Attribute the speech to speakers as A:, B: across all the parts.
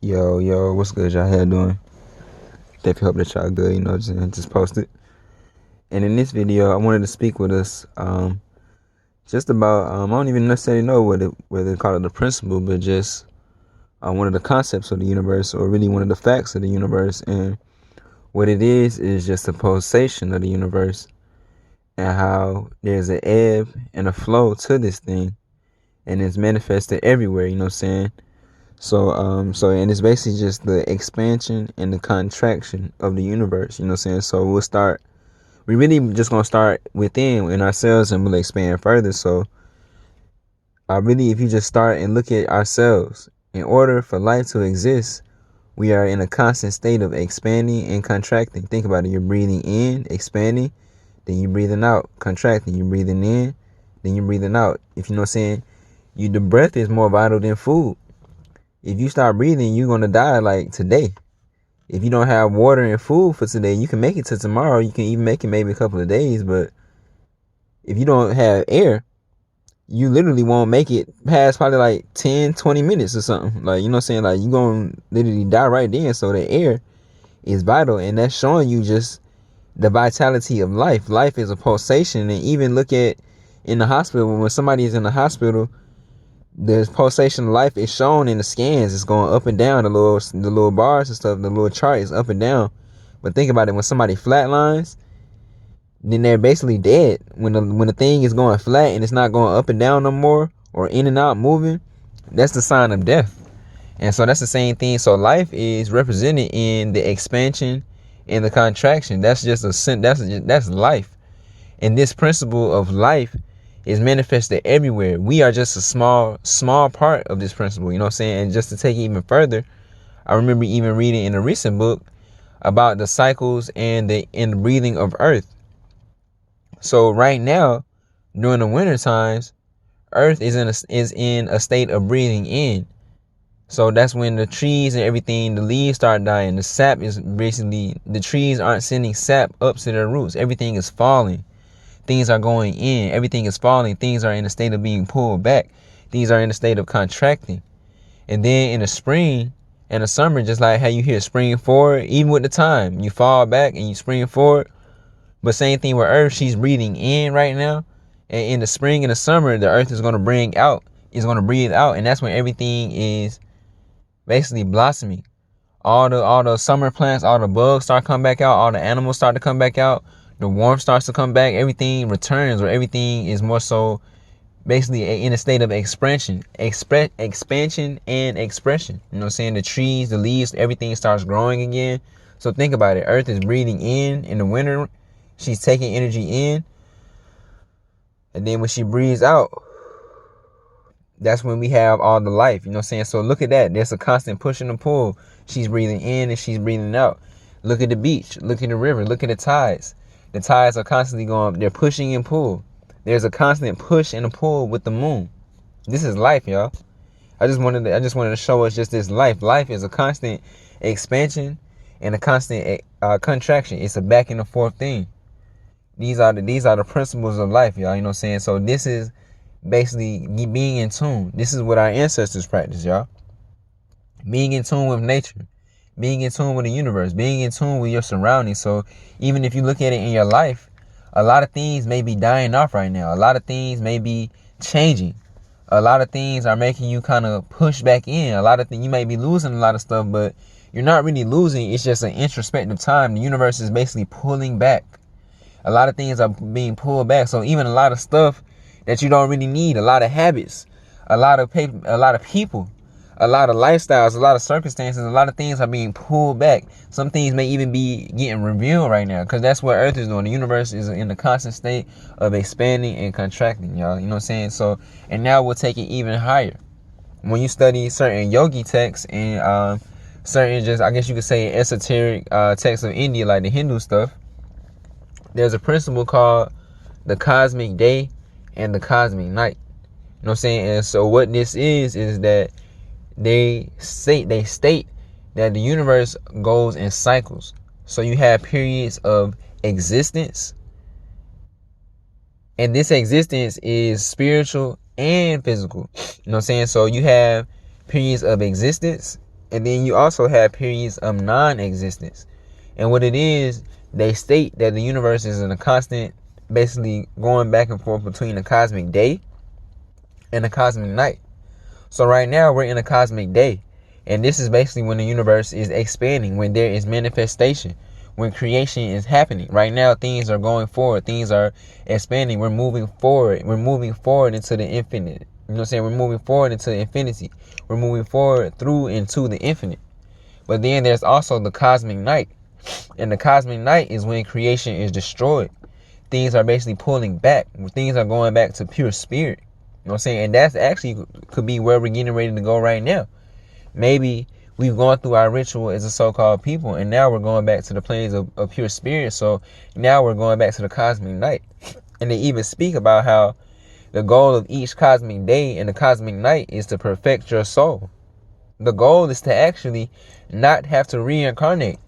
A: Yo, what's good, y'all? How y'all doing? Definitely hope that y'all good, just posted. And in this video, I wanted to speak with us just about, I don't even necessarily know whether to call it the principle, but just one of the concepts of the universe, or really one of the facts of the universe. And what it is just a pulsation of the universe, and how there's an ebb and a flow to this thing, and it's manifested everywhere, you know what I'm saying? And it's basically just the expansion and the contraction of the universe, you know what I'm saying? So we really just gonna start within in ourselves, and we'll expand further. So if you just start and look at ourselves, in order for life to exist, we are in a constant state of expanding and contracting. Think about it. You're breathing in, expanding, then you're breathing out, contracting. You're breathing in, then you're breathing out. If you know what I'm saying, the breath is more vital than food. If you stop breathing, you're gonna die like today. If you don't have water and food for today, you can make it to tomorrow. You can even make it maybe a couple of days. But if you don't have air, you literally won't make it past probably like 10, 20 minutes or something. Like, you know what I'm saying? Like, you're going to literally die right then. So the air is vital. And that's showing you just the vitality of life. Life is a pulsation. And even look at in the hospital, when somebody is in the hospital, the pulsation of life is shown in the scans. It's going up and down. The little bars and stuff, the little chart is up and down. But think about it, when somebody flatlines, then they're basically dead. When the thing is going flat and it's not going up and down no more, or in and out moving, that's the sign of death. And so that's the same thing. So life is represented in the expansion and the contraction. That's just that's life. And this principle of life is manifested everywhere. We are just a small part of this principle, you know what I'm saying? And just to take it even further, I remember even reading in a recent book about the cycles and the breathing of Earth. So right now, during the winter times, Earth is in a state of breathing in. So that's when the trees and everything, the leaves start dying. The sap is basically, the trees aren't sending sap up to their roots. Everything is falling. Things are going in. Everything is falling. Things are in a state of being pulled back. Things are in a state of contracting. And then in the spring and the summer, just like how you hear spring forward, even with the time, you fall back and you spring forward. But same thing with Earth, she's breathing in right now. And in the spring and the summer, the Earth is going to breathe out. And that's when everything is basically blossoming. All the summer plants, all the bugs start coming back out. All the animals start to come back out. The warmth starts to come back. Everything returns, or everything is more so basically in a state of expansion and expression. You know what I'm saying? The trees, the leaves, everything starts growing again. So think about it. Earth is breathing in the winter. She's taking energy in. And then when she breathes out, that's when we have all the life. You know what I'm saying? So look at that. There's a constant push and pull. She's breathing in and she's breathing out. Look at the beach. Look at the river. Look at the tides. The tides are constantly going. They're pushing and pull. There's a constant push and a pull with the moon. This is life, y'all. I just wanted to show us just this life. Life is a constant expansion and a constant contraction. It's a back and forth thing. These are the principles of life, y'all. You know what I'm saying? So this is basically being in tune. This is what our ancestors practiced, y'all. Being in tune with nature. Being in tune with the universe. Being in tune with your surroundings. So even if you look at it in your life, a lot of things may be dying off right now. A lot of things may be changing. A lot of things are making you kind of push back in. A lot of things, you may be losing a lot of stuff, but you're not really losing. It's just an introspective time. The universe is basically pulling back. A lot of things are being pulled back. So even a lot of stuff that you don't really need, a lot of habits, a lot of people, a lot of lifestyles, a lot of circumstances, a lot of things are being pulled back. Some things may even be getting revealed right now, because that's what Earth is doing. The universe is in a constant state of expanding and contracting, y'all. You know what I'm saying? So, and now we'll take it even higher. When you study certain yogi texts and certain, just I guess you could say, esoteric texts of India, like the Hindu stuff, there's a principle called the cosmic day and the cosmic night. You know what I'm saying? And so what this is that they state that the universe goes in cycles. So you have periods of existence, and this existence is spiritual and physical. You know what I'm saying? So you have periods of existence And then you also have periods of non-existence. And what it is, they state that the universe is in a constant, basically going back and forth between the cosmic day and the cosmic night. So right now we're in a cosmic day. And this is basically when the universe is expanding, when there is manifestation, when creation is happening. Right now things are going forward. Things are expanding. We're moving forward. We're moving forward into the infinite. You know what I'm saying? We're moving forward into infinity. We're moving forward through into the infinite. But then there's also the cosmic night. And the cosmic night is when creation is destroyed. Things are basically pulling back. Things are going back to pure spirit. You know what I'm saying? And that's actually could be where we're getting ready to go right now. Maybe we've gone through our ritual as a so-called people, and now we're going back to the planes of pure spirit. So now we're going back to the cosmic night. And they even speak about how the goal of each cosmic day and the cosmic night is to perfect your soul. The goal is to actually not have to reincarnate.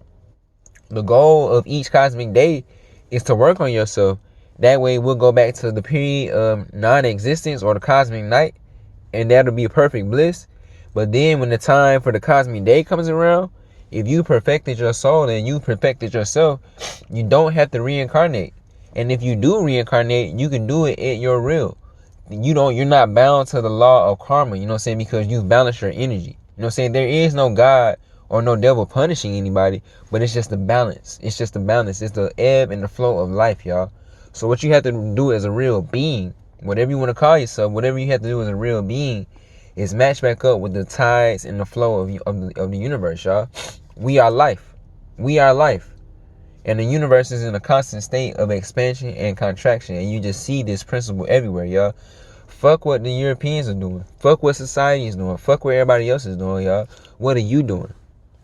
A: The goal of each cosmic day is to work on yourself. That way we'll go back to the period of non-existence or the cosmic night, and that'll be perfect bliss. But then when the time for the cosmic day comes around, if you perfected your soul and you perfected yourself, you don't have to reincarnate. And if you do reincarnate, you can do it at your will. You're not bound to the law of karma, you know what I'm saying, because you've balanced your energy. You know what I'm saying? There is no God or no devil punishing anybody, but it's just the balance. It's just the balance. It's the ebb and the flow of life, y'all. So what you have to do as a real being, whatever you want to call yourself, whatever you have to do as a real being, is match back up with the tides and the flow of the universe, y'all. We are life. We are life. And the universe is in a constant state of expansion and contraction. And you just see this principle everywhere, y'all. Fuck what the Europeans are doing. Fuck what society is doing. Fuck what everybody else is doing, y'all. What are you doing?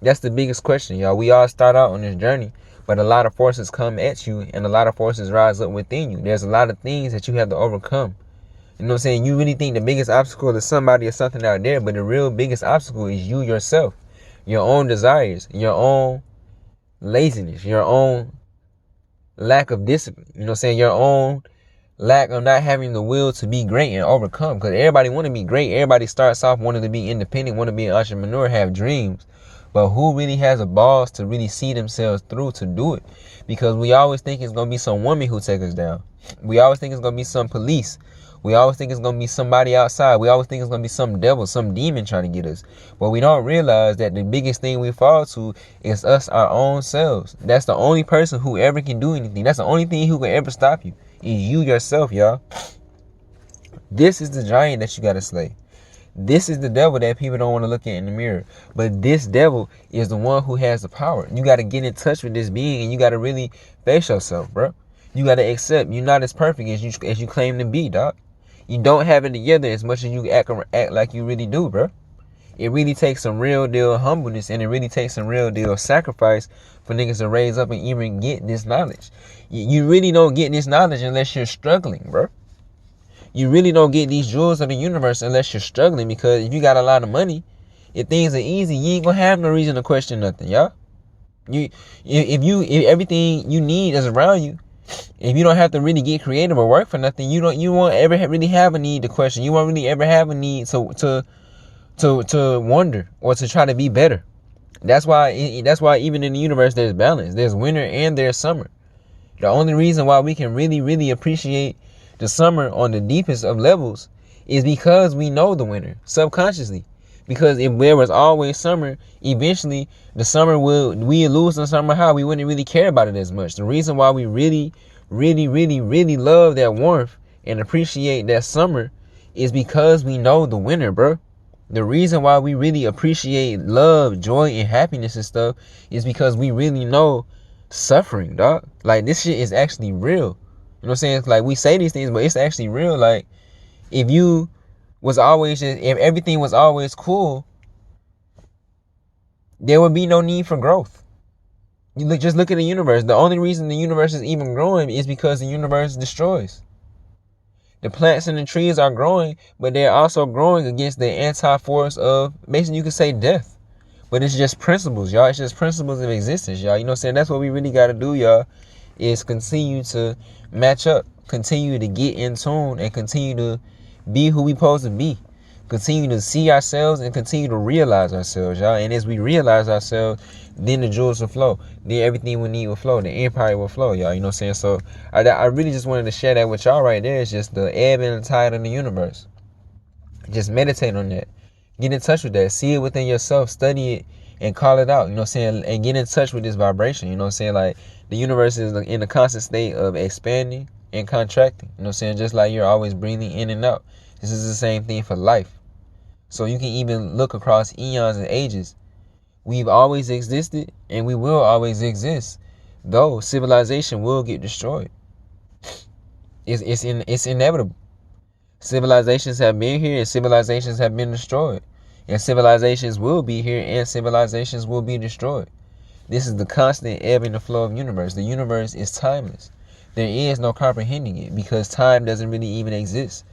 A: That's the biggest question, y'all. We all start out on this journey, but a lot of forces come at you and a lot of forces rise up within you. There's a lot of things that you have to overcome. You know what I'm saying? You really think the biggest obstacle is somebody or something out there, but the real biggest obstacle is you yourself. Your own desires, your own laziness, your own lack of discipline. You know what I'm saying? Your own lack of not having the will to be great and overcome. Because everybody want to be great. Everybody starts off wanting to be independent, want to be an entrepreneur, have dreams. But who really has a balls to really see themselves through to do it? Because we always think it's going to be some woman who take us down. We always think it's going to be some police. We always think it's going to be somebody outside. We always think it's going to be some devil, some demon trying to get us. But we don't realize that the biggest thing we fall to is us, our own selves. That's the only person who ever can do anything. That's the only thing who can ever stop you. Is you yourself, y'all. This is the giant that you got to slay. This is the devil that people don't want to look at in the mirror. But this devil is the one who has the power. You got to get in touch with this being and you got to really face yourself, bro. You got to accept you're not as perfect as you claim to be, dog. You don't have it together as much as you act like you really do, bro. It really takes some real deal humbleness and it really takes some real deal sacrifice for niggas to raise up and even get this knowledge. You really don't get this knowledge unless you're struggling, bro. You really don't get these jewels of the universe unless you're struggling, because if you got a lot of money, if things are easy, you ain't gonna have no reason to question nothing, y'all. If everything you need is around you, if you don't have to really get creative or work for nothing, you won't ever really have a need to question. You won't really ever have a need to wonder or to try to be better. That's why even in the universe there's balance. There's winter and there's summer. The only reason why we can really appreciate the summer on the deepest of levels is because we know the winter subconsciously. Because if there was always summer, eventually the summer we lose the summer high. We wouldn't really care about it as much. The reason why we really love that warmth and appreciate that summer is because we know the winter, bro. The reason why we really appreciate love, joy, and happiness and stuff is because we really know suffering, dog. Like, this shit is actually real. You know what I'm saying? It's like, we say these things, but it's actually real. Like, if everything was always cool, there would be no need for growth. Just look at the universe. The only reason the universe is even growing is because the universe destroys. The plants and the trees are growing, but they're also growing against the anti-force of, basically you could say, death. But it's just principles, y'all. It's just principles of existence, y'all. You know what I'm saying? That's what we really got to do, y'all, is continue to match up, continue to get in tune, and continue to be who we supposed to be. Continue to see ourselves and continue to realize ourselves, y'all. And as we realize ourselves, then the jewels will flow. Then everything we need will flow. The empire will flow, y'all. You know what I'm saying? So I really just wanted to share that with y'all right there. It's just the ebb and the tide of the universe. Just meditate on that. Get in touch with that. See it within yourself. Study it and call it out. You know what I'm saying? And get in touch with this vibration. You know what I'm saying? Like, the universe is in a constant state of expanding and contracting. You know what I'm saying? Just like you're always breathing in and out. This is the same thing for life. So you can even look across eons and ages. We've always existed and we will always exist. Though civilization will get destroyed. It's inevitable. Civilizations have been here and civilizations have been destroyed. And civilizations will be here and civilizations will be destroyed. This is the constant ebb and the flow of the universe. The universe is timeless. There is no comprehending it because time doesn't really even exist.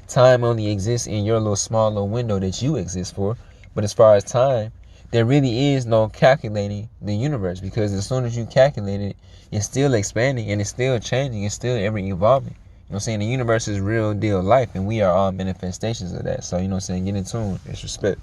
A: Time only exists in your little small little window that you exist for. But as far as time, there really is no calculating the universe, because as soon as you calculate it, it's still expanding and it's still changing. It's still ever evolving. You know what I'm saying? The universe is real deal life and we are all manifestations of that. So, you know what I'm saying? Get in tune. It's respect.